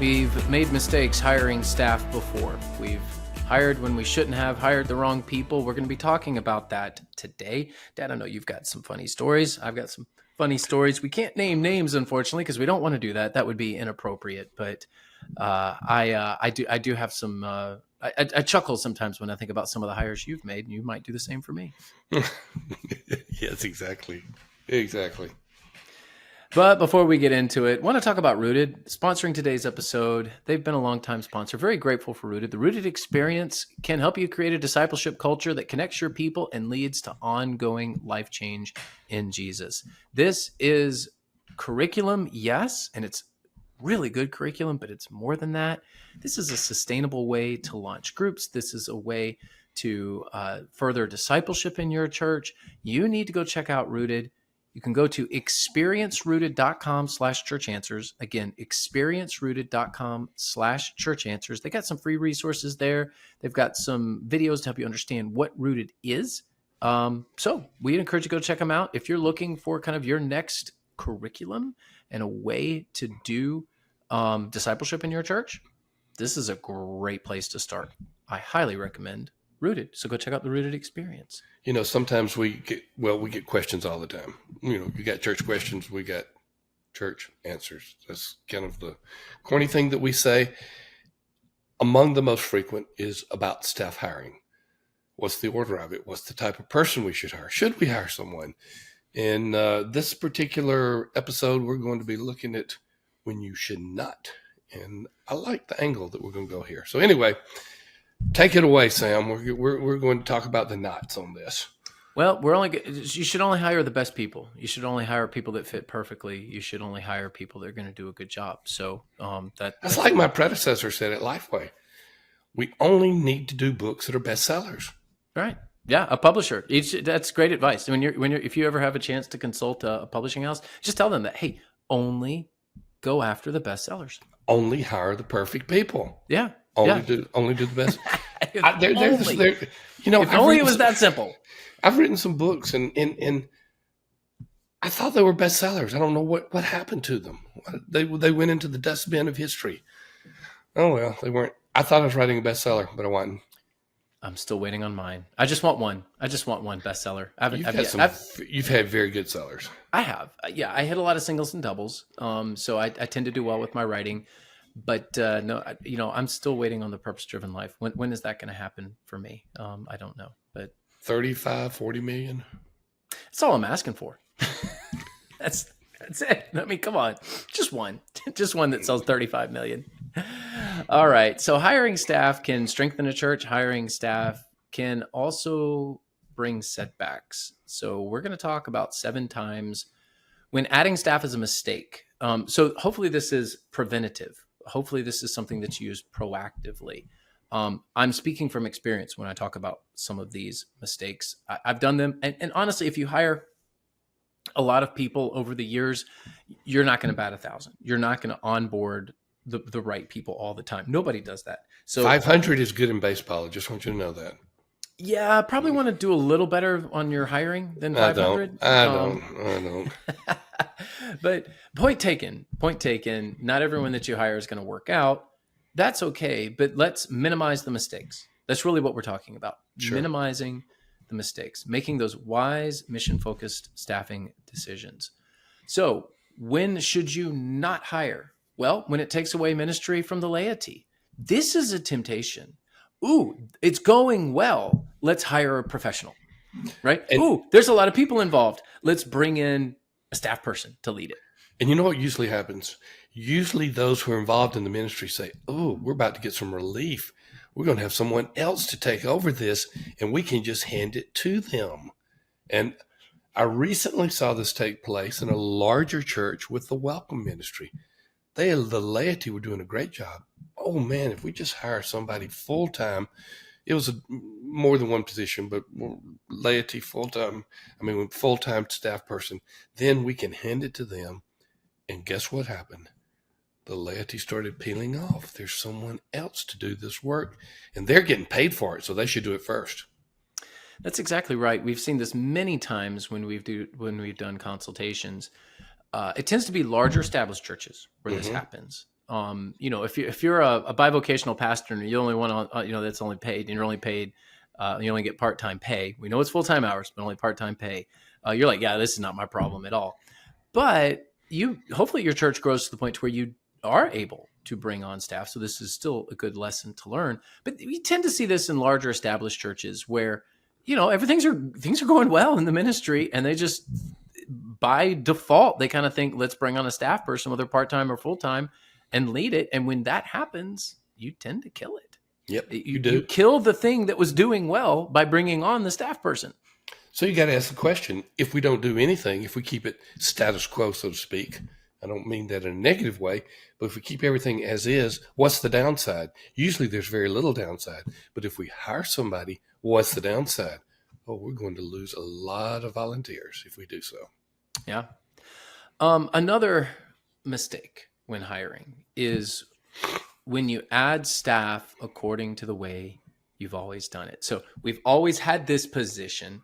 We've made mistakes hiring staff before. We've hired when we shouldn't have, hired the wrong people. We're going to be talking about that today. Dad, I know you've got some funny stories. I've got some funny stories. We can't name names, unfortunately, because we don't want to do that. That would be inappropriate. But I do have some. I chuckle sometimes when I think about some of the hires you've made, and you might do the same for me. Yes, exactly. Exactly. But before we get into it, I want to talk about Rooted, sponsoring today's episode. They've been a long-time sponsor. Very grateful for Rooted. The Rooted experience can help you create a discipleship culture that connects your people and leads to ongoing life change in Jesus. This is curriculum, yes, and it's really good curriculum, but it's more than that. This is a sustainable way to launch groups. This is a way to further discipleship in your church. You need to go check out Rooted. You can go to experiencerooted.com/churchanswers. Again, experiencerooted.com/churchanswers. They got some free resources there. They've got some videos to help you understand what Rooted is. So we encourage you to go check them out. If you're looking for kind of your next curriculum and a way to do discipleship in your church, this is a great place to start. I highly recommend Rooted. So go check out the Rooted experience. You know, sometimes we get questions all the time. You know, you got church questions, we got church answers. That's kind of the corny thing that we say. Among the most frequent is about staff hiring. What's the order of it? What's the type of person we should hire? Should we hire someone? In this particular episode, we're going to be looking at when you should not. And I like the angle that we're going to go here. So anyway, take it away, Sam. We're going to talk about the knots on this. Well, you should only hire the best people. You should only hire people that fit perfectly. You should only hire people that are going to do a good job. So that's like my predecessor said at Lifeway. We only need to do books that are bestsellers. Right. Yeah, a publisher. That's great advice. If you ever have a chance to consult a publishing house, just tell them that, hey, only go after the bestsellers. Only hire the perfect people. Yeah. Only do the best. If only it was that simple. I've written some books and I thought they were bestsellers. I don't know what happened to them. They went into the dustbin of history. Oh well, they weren't. I thought I was writing a bestseller, but I wasn't. I'm still waiting on mine. I just want one bestseller. You've had very good sellers. I have. Yeah, I hit a lot of singles and doubles. So I tend to do well with my writing. But no, I'm still waiting on the purpose-driven life. When is that going to happen for me? I don't know. But 35, 40 million. That's all I'm asking for. That's it. I mean, come on, just one that sells 35 million. All right. So hiring staff can strengthen a church. Hiring staff can also bring setbacks. So we're going to talk about 7 times when adding staff is a mistake. So hopefully this is preventative. Hopefully this is something that's used proactively. I'm speaking from experience when I talk about some of these mistakes. I've done them. And honestly, if you hire a lot of people over the years, you're not going to bat 1,000. You're not going to onboard the right people all the time. Nobody does that. So 500 is good in baseball. I just want you to know that. Yeah, I probably want to do a little better on your hiring than 500. I don't. But point taken. Not everyone that you hire is going to work out. That's okay, but let's minimize the mistakes. That's really what we're talking about. Sure. Minimizing the mistakes, making those wise, mission-focused staffing decisions. So when should you not hire? Well, when it takes away ministry from the laity. This is a temptation. Ooh, it's going well. Let's hire a professional, right? Ooh, there's a lot of people involved. Let's bring in a staff person to lead it. And you know what usually happens? Usually those who are involved in the ministry say, oh, we're about to get some relief. We're going to have someone else to take over this, and we can just hand it to them. And I recently saw this take place in a larger church with the welcome ministry. The laity were doing a great job. Oh, man, if we just hire somebody full-time, it was more than one position, but laity full-time staff person, then we can hand it to them. And guess what happened? The laity started peeling off. There's someone else to do this work, and they're getting paid for it, so they should do it first. That's exactly right. We've seen this many times when we've done consultations. It tends to be larger established churches where this happens. if you're a bivocational pastor and you only want to, that's only paid, and you're only paid, you only get part-time pay. We know it's full-time hours, but only part-time pay. You're like, yeah, this is not my problem at all. But hopefully your church grows to the point where you are able to bring on staff. So this is still a good lesson to learn. But we tend to see this in larger established churches where, things are going well in the ministry, and they just by default they kind of think, let's bring on a staff person, whether part-time or full-time, and lead it. And when that happens, you tend to kill it. Yep, You do. You kill the thing that was doing well by bringing on the staff person. So you got to ask the question, if we don't do anything, if we keep it status quo, so to speak, I don't mean that in a negative way, but if we keep everything as is, what's the downside? Usually there's very little downside. But if we hire somebody, what's the downside? Oh, we're going to lose a lot of volunteers if we do so. Yeah. Another mistake when hiring is when you add staff according to the way you've always done it. So we've always had this position.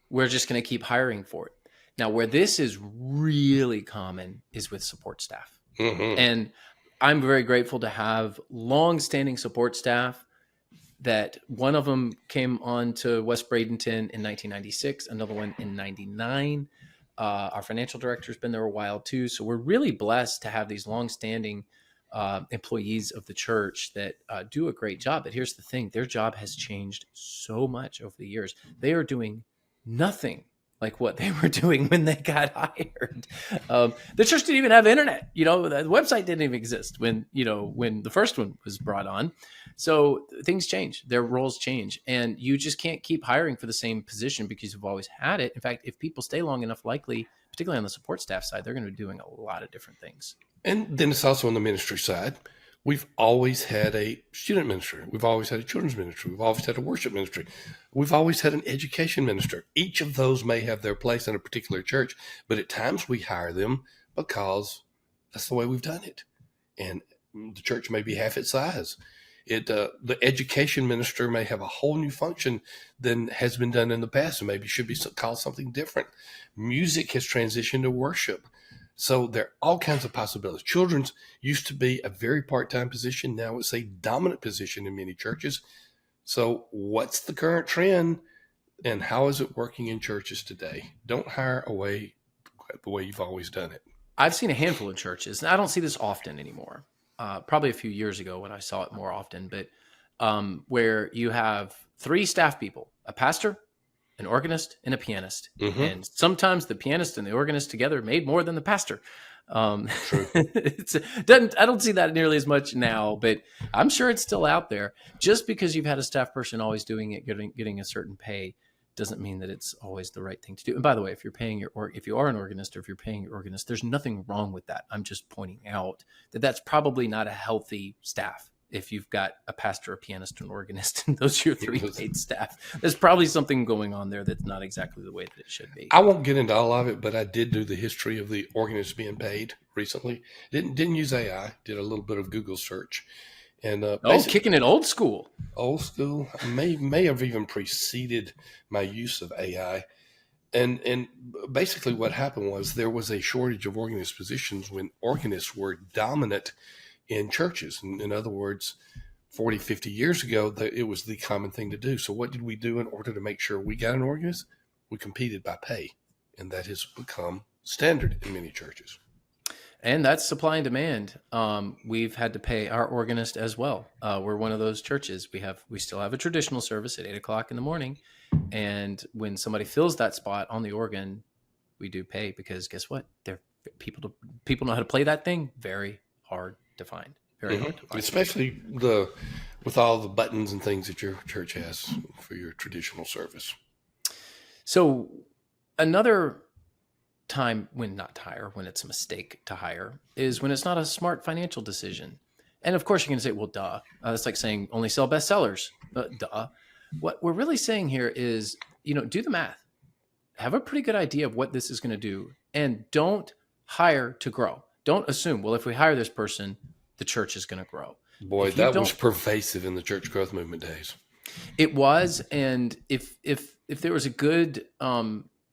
We're just going to keep hiring for it. Now, where this is really common is with support staff. Mm-hmm. And I'm very grateful to have long-standing support staff that one of them came on to West Bradenton in 1996, another one in 99. Our financial director's been there a while too. So we're really blessed to have these long-standing employees of the church that do a great job. But here's the thing, their job has changed so much over the years. They are doing nothing like what they were doing when they got hired. The church didn't even have internet. The website didn't even exist when the first one was brought on. So things change, their roles change, and you just can't keep hiring for the same position because you've always had it. In fact, if people stay long enough, likely, particularly on the support staff side, they're going to be doing a lot of different things. And then it's also on the ministry side. We've always had a student ministry. We've always had a children's ministry. We've always had a worship ministry. We've always had an education minister. Each of those may have their place in a particular church, but at times we hire them because that's the way we've done it. And the church may be half its size. The education minister may have a whole new function than has been done in the past and maybe should be called something different. Music has transitioned to worship. So there are all kinds of possibilities. Children's used to be a very part-time position. Now it's a dominant position in many churches. So what's the current trend and how is it working in churches today? Don't hire away the way you've always done it. I've seen a handful of churches, and I don't see this often anymore. Probably a few years ago when I saw it more often, but where you have 3 staff people, a pastor, an organist, and a pianist. Mm-hmm. And sometimes the pianist and the organist together made more than the pastor. True. I don't see that nearly as much now, but I'm sure it's still out there. Just because you've had a staff person always doing it, getting a certain pay, doesn't mean that it's always the right thing to do. And by the way, if you are an organist or if you're paying your organist, there's nothing wrong with that. I'm just pointing out that that's probably not a healthy staff. If you've got a pastor, a pianist, an organist, and those are your 3 paid staff, there's probably something going on there that's not exactly the way that it should be. I won't get into all of it, but I did do the history of the organist being paid recently. Didn't use AI. Did a little bit of Google search, and kicking it old school. Old school may have even preceded my use of AI. And basically what happened was there was a shortage of organist positions when organists were dominant in churches. In other words, 40, 50 years ago, it was the common thing to do. So what did we do in order to make sure we got an organist? We competed by pay, and that has become standard in many churches. And that's supply and demand. We've had to pay our organist as well. We're one of those churches. We still have a traditional service at 8:00 in the morning. And when somebody fills that spot on the organ, we do pay because guess what? People know how to play that thing. Very hard to find. Very hard to find. Especially with all the buttons and things that your church has for your traditional service. So another time when it's a mistake to hire is when it's not a smart financial decision. And of course you're going to say, well, duh. That's like saying only sell bestsellers. Duh. What we're really saying here is, do the math. Have a pretty good idea of what this is going to do, and don't hire to grow. Don't assume, well, if we hire this person, the church is going to grow. Boy, that was pervasive in the church growth movement days. It was, and if there was a good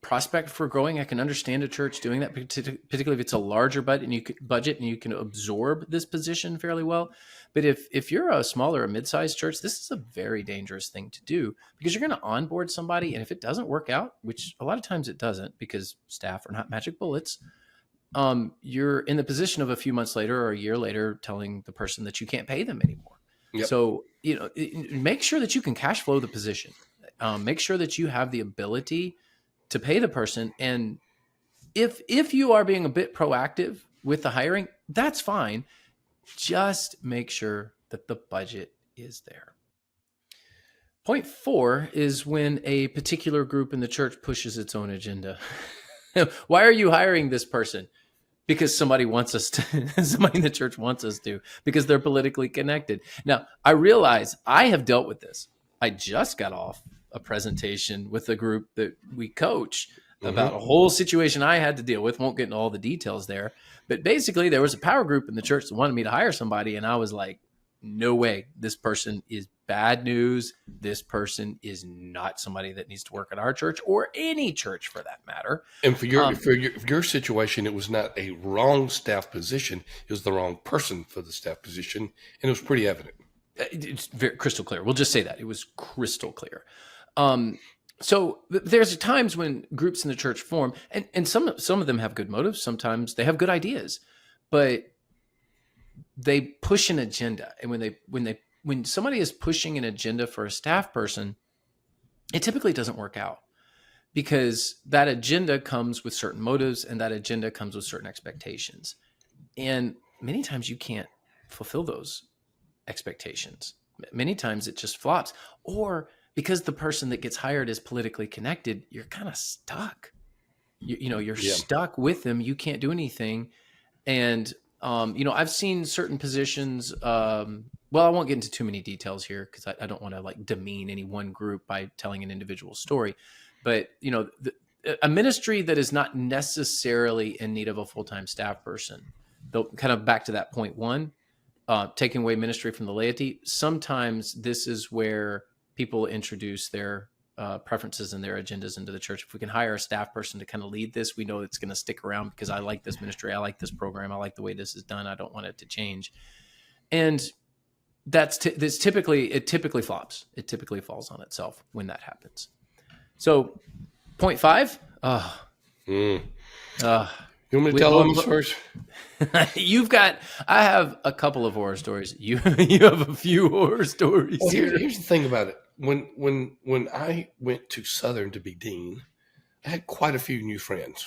prospect for growing. I can understand a church doing that, particularly if it's a larger budget and you can absorb this position fairly well. But if you're a smaller or mid-sized church, this is a very dangerous thing to do, because you're going to onboard somebody, and if it doesn't work out, which a lot of times it doesn't, because staff are not magic bullets, you're in the position of a few months later or a year later telling the person that you can't pay them anymore. Yep. So, make sure that you can cash flow the position. Make sure that you have the ability to pay the person. And if you are being a bit proactive with the hiring, that's fine. Just make sure that the budget is there. Point 4 is when a particular group in the church pushes its own agenda. Why are you hiring this person? Because somebody wants us to, somebody in the church wants us to, because they're politically connected. Now, I realize I have dealt with this. I just got off a presentation with a group that we coach about a whole situation I had to deal with. Won't get into all the details there, but basically there was a power group in the church that wanted me to hire somebody, and I was like, no way. This person is bad news. This person is not somebody that needs to work at our church or any church for that matter. And for your situation, it was not a wrong staff position. It was the wrong person for the staff position. And it was pretty evident. It's very crystal clear. We'll just say that it was crystal clear. So there's times when groups in the church form, and some of them have good motives. Sometimes they have good ideas, but they push an agenda. And when somebody is pushing an agenda for a staff person, it typically doesn't work out, because that agenda comes with certain motives and that agenda comes with certain expectations. And many times you can't fulfill those expectations. Many times it just flops, or because the person that gets hired is politically connected, you're kind of stuck. You're stuck with them. You can't do anything. And, I've seen certain positions, well, I won't get into too many details here because I don't want to like demean any one group by telling an individual story, but a ministry that is not necessarily in need of a full-time staff person, though, kind of back to that point 1, taking away ministry from the laity. Sometimes this is where people introduce their preferences and their agendas into the church. If we can hire a staff person to kind of lead this, we know it's going to stick around because I like this ministry. I like this program. I like the way this is done. I don't want it to change. And it typically flops. It typically falls on itself when that happens. So point 5. You want me to tell them first? I have a couple of horror stories. You have a few horror stories. Well, here's the thing about it. When I went to Southern to be dean, I had quite a few new friends.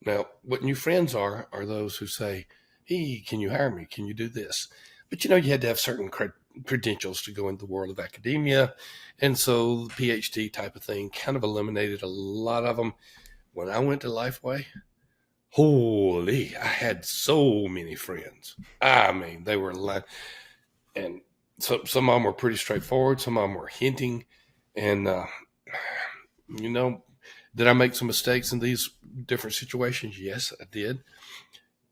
Now, what new friends are those who say, hey, can you hire me? Can you do this? But, you had to have certain credentials to go into the world of academia. And so the PhD type of thing kind of eliminated a lot of them. When I went to Lifeway, holy, I had so many friends. I mean, they were like, and so some of them were pretty straightforward. Some of them were hinting. And, did I make some mistakes in these different situations? Yes, I did.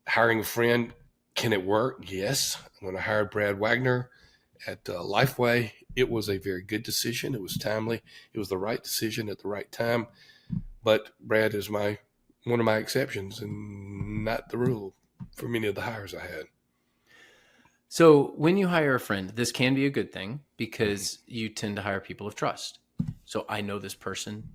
Hiring a friend, can it work? Yes. When I hired Brad Wagner at Lifeway, it was a very good decision. It was timely. It was the right decision at the right time. But Brad is one of my exceptions and not the rule for many of the hires I had. So when you hire a friend, this can be a good thing because you tend to hire people of trust. So I know this person.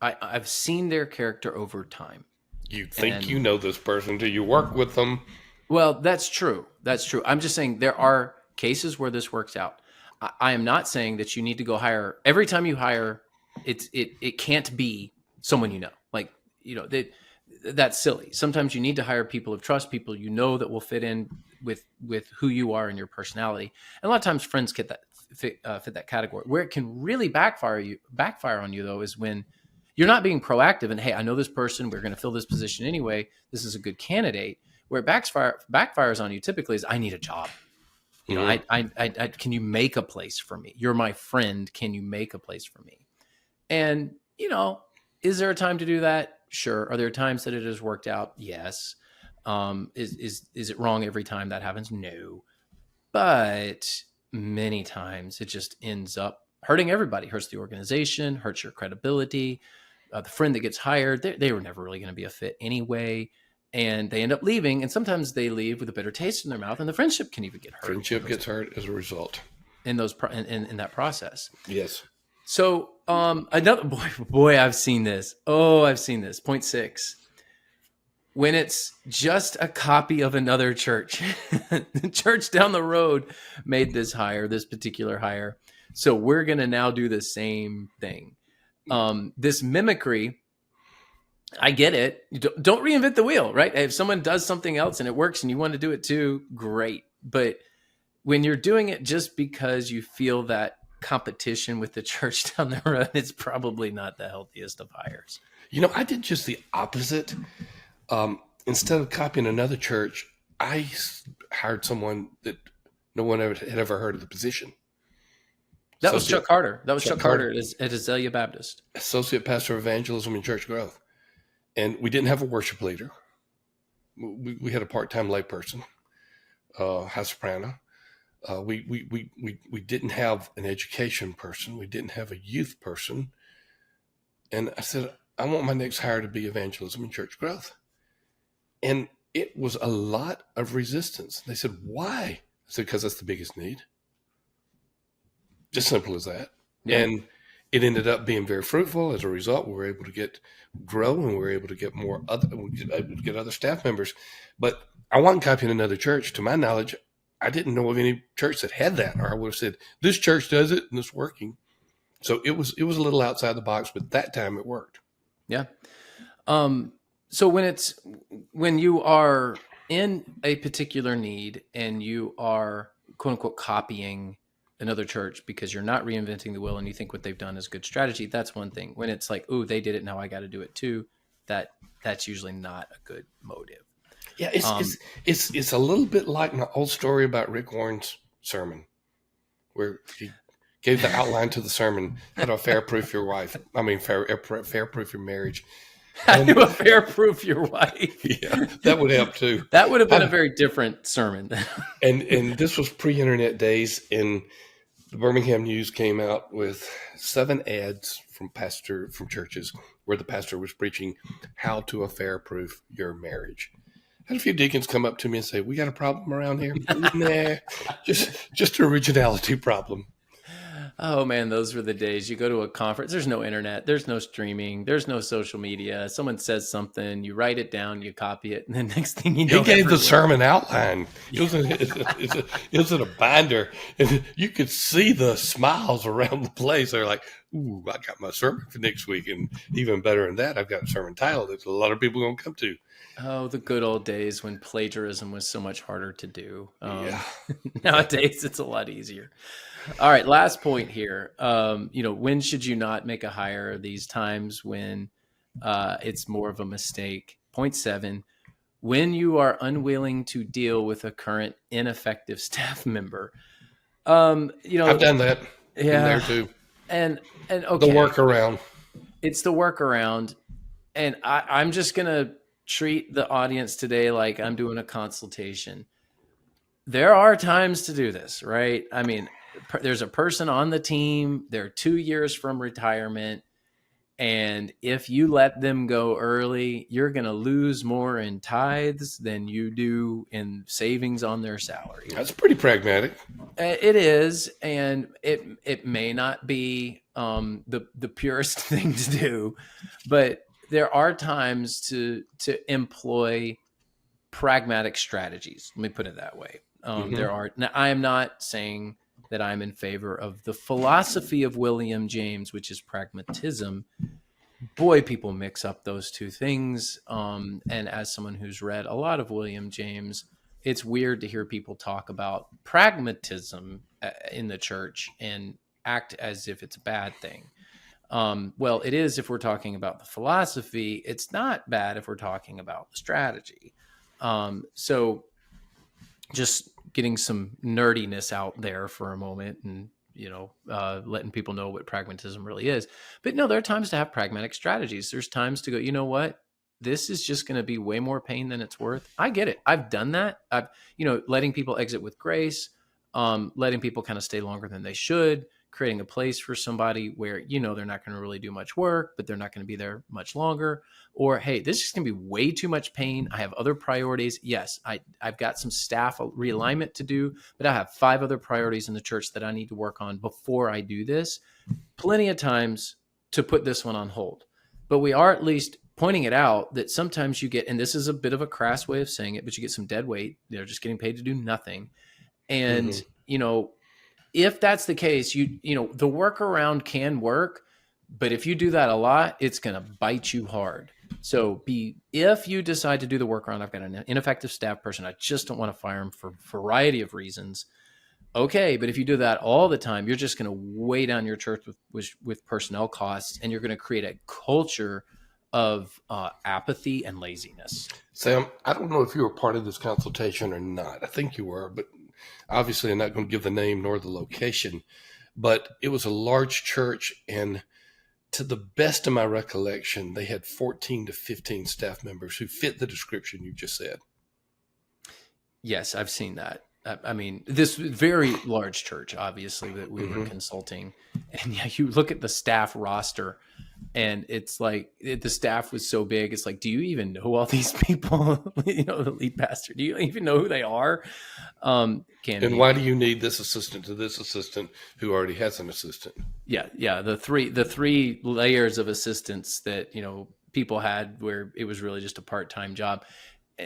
I've seen their character over time. You think you know this person till you work with them. Well, that's true. That's true. I'm just saying there are cases where this works out. I am not saying that you need to go hire every time you hire. It can't be someone you know. Like, that's silly. Sometimes you need to hire people of trust, people that will fit in with who you are and your personality. And a lot of times friends fit that category. Where it can really backfire on you though is when you're not being proactive and, hey, I know this person, we're going to fill this position anyway. This is a good candidate. Where it backfires on you typically is, I need a job. I can you make a place for me? You're my friend. Can you make a place for me? And, is there a time to do that? Sure. Are there times that it has worked out? Yes. Is it wrong every time that happens? No. But many times it just ends up hurting everybody, hurts the organization, hurts your credibility, the friend that gets hired, they were never really going to be a fit anyway. And they end up leaving. And sometimes they leave with a bitter taste in their mouth, and the friendship can even get hurt. Friendship gets hurt as a result. In that process. Yes. So another boy, I've seen this. Oh, I've seen this. Point 6. When it's just a copy of another church. The church down the road made this particular hire. So we're going to now do the same thing. This mimicry, I get it. You don't reinvent the wheel, right? If someone does something else and it works and you want to do it too, great. But when you're doing it just because you feel that competition with the church down the road, it's probably not the healthiest of hires. I did just the opposite. Instead of copying another church, I hired someone that no one had ever heard of the position. That was Chuck Carter. That was Chuck Carter at Azalea Baptist. Associate Pastor of Evangelism and Church Growth. And we didn't have a worship leader. We had a part-time lay person, high soprano. We didn't have an education person. We didn't have a youth person. And I said, I want my next hire to be evangelism and church growth. And it was a lot of resistance. They said, why? I said, because that's the biggest need. Just simple as that. Yeah. And it ended up being very fruitful. As a result, we were able to grow, and we were able to get other staff members. But I wasn't copying another church. To my knowledge, I didn't know of any church that had that, or I would have said, this church does it and it's working. So it was a little outside the box, but that time it worked. Yeah. So when you are in a particular need and you are quote unquote copying another church because you're not reinventing the wheel and you think what they've done is good strategy, that's one thing. When it's like, oh, they did it, now I got to do it too, that's usually not a good motive. Yeah, it's a little bit like my old story about Rick Warren's sermon, where he gave the outline to the sermon, how to fair-proof your wife. I mean, fair-proof your marriage. How to fair-proof your wife. Yeah, that would help too. That would have been a very different sermon. And this was pre-internet days, and the Birmingham News came out with 7 ads from churches where the pastor was preaching how to affair-proof your marriage. I had a few deacons come up to me and say, we got a problem around here? Nah, just an originality problem. Oh man, those were the days. You go to a conference, there's no internet, there's no streaming, there's no social media. Someone says something, you write it down, you copy it, and the next thing you know, he gave the sermon outline. It was in a binder, and you could see the smiles around the place. They're like, ooh, I got my sermon for next week, and even better than that, I've got a sermon title that a lot of people are going to come to. Oh, the good old days when plagiarism was so much harder to do. Yeah. Nowadays, it's a lot easier. All right, last point here. When should you not make a hire? These times when it's more of a mistake. Point 7, when you are unwilling to deal with a current ineffective staff member. I've done that. Yeah, there too. And okay, the workaround. It's the workaround, and I'm just gonna treat the audience today like I'm doing a consultation. There are times to do this, right? I mean, there's a person on the team, they're 2 years from retirement, and if you let them go early, you're going to lose more in tithes than you do in savings on their salary. That's pretty pragmatic. It is, and it may not be the purest thing to do, but there are times to employ pragmatic strategies. Let me put it that way. Now, I am not saying that I'm in favor of the philosophy of William James, which is pragmatism. Boy, people mix up those two things. And as someone who's read a lot of William James, it's weird to hear people talk about pragmatism in the church and act as if it's a bad thing. Well, it is if we're talking about the philosophy. It's not bad if we're talking about the strategy. So just getting some nerdiness out there for a moment and, letting people know what pragmatism really is. But no, there are times to have pragmatic strategies. There's times to go, you know what? This is just going to be way more pain than it's worth. I get it. I've done that. Letting people exit with grace, letting people kind of stay longer than they should, creating a place for somebody where, they're not going to really do much work, but they're not going to be there much longer. Or, hey, this is going to be way too much pain. I have other priorities. Yes, I've got some staff realignment to do, but I have 5 other priorities in the church that I need to work on before I do this. Plenty of times to put this one on hold. But we are at least pointing it out that sometimes you get, and this is a bit of a crass way of saying it, but you get some dead weight. They're just getting paid to do nothing. And, if that's the case, the workaround can work, but if you do that a lot, it's going to bite you hard. So if you decide to do the workaround, I've got an ineffective staff person, I just don't want to fire him for a variety of reasons. Okay, but if you do that all the time, you're just going to weigh down your church with personnel costs, and you're going to create a culture of apathy and laziness. Sam, I don't know if you were part of this consultation or not. I think you were, but obviously I'm not going to give the name nor the location. But it was a large church, and to the best of my recollection, they had 14 to 15 staff members who fit the description you just said. Yes, I've seen that. I mean, this very large church, obviously, that we were consulting. And yeah, you look at the staff roster, and it's like the staff was so big. It's like, do you even know all these people? The lead pastor, do you even know who they are? And why do you need this assistant to this assistant who already has an assistant? Yeah. The three layers of assistants that, people had where it was really just a part-time job.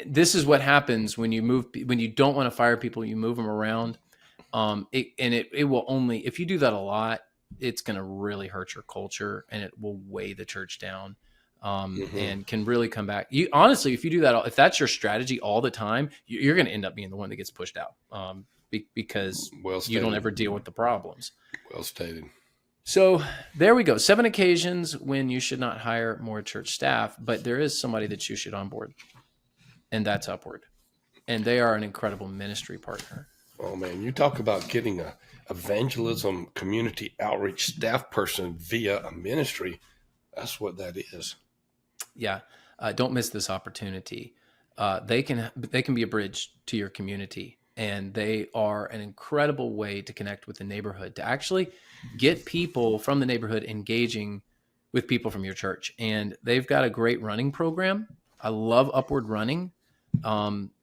This is what happens when you don't want to fire people, you move them around. It will only, if you do that a lot, it's going to really hurt your culture, and it will weigh the church down, and can really come back. Honestly, if you do that, if that's your strategy all the time, you're going to end up being the one that gets pushed out, because you don't ever deal with the problems. Well stated. So there we go. 7 occasions when you should not hire more church staff, but there is somebody that you should onboard. And that's Upward. And they are an incredible ministry partner. Oh, man, you talk about getting a evangelism community outreach staff person via a ministry. That's what that is. Yeah. Don't miss this opportunity. They can be a bridge to your community, and they are an incredible way to connect with the neighborhood, to actually get people from the neighborhood engaging with people from your church. And they've got a great running program. I love Upward Running.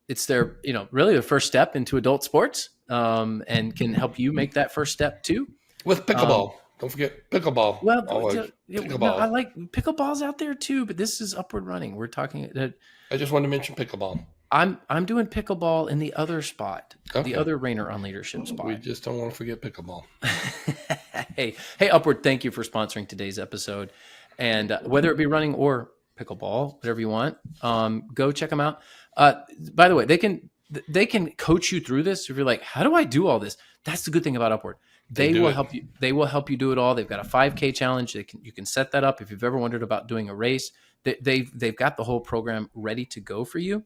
It's their, really the first step into adult sports, and can help you make that first step too. With pickleball. Don't forget pickleball. Well, pickleball. I like pickleball's out there too, but this is Upward Running. We're talking. I just wanted to mention pickleball. I'm doing pickleball in the other spot, the other Rainer on Leadership spot. We just don't want to forget pickleball. Hey, Upward, thank you for sponsoring today's episode. And whether it be running or pickleball, whatever you want, go check them out. By the way, they can coach you through this. If you're like, how do I do all this? That's the good thing about Upward. They will help you. They will help you do it all. They've got a 5K challenge. You can set that up. If you've ever wondered about doing a race, they've got the whole program ready to go for you.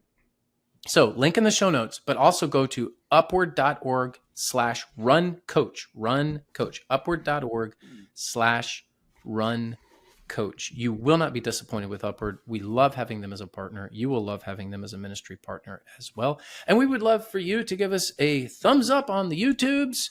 So link in the show notes, but also go to upward.org/runcoach, upward.org/runcoach. You will not be disappointed with Upward. We love having them as a partner. You will love having them as a ministry partner as well. And we would love for you to give us a thumbs up on the YouTubes,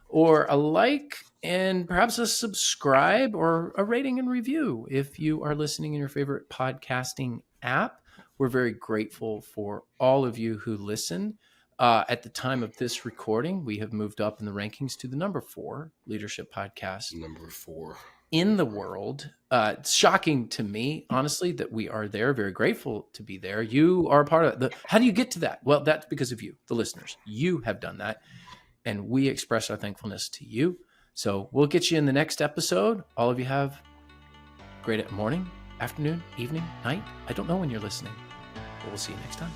or a like, and perhaps a subscribe or a rating and review if you are listening in your favorite podcasting app. We're very grateful for all of you who listen. At the time of this recording, we have moved up in the rankings to the number 4 leadership podcast. Number 4 in the world. It's shocking to me, honestly, that we are there. Very grateful to be there. You are a part of it. How do you get to that? Well, that's because of you, the listeners. You have done that. And we express our thankfulness to you. So we'll get you in the next episode. All of you have a great morning, afternoon, evening, night. I don't know when you're listening, but we'll see you next time.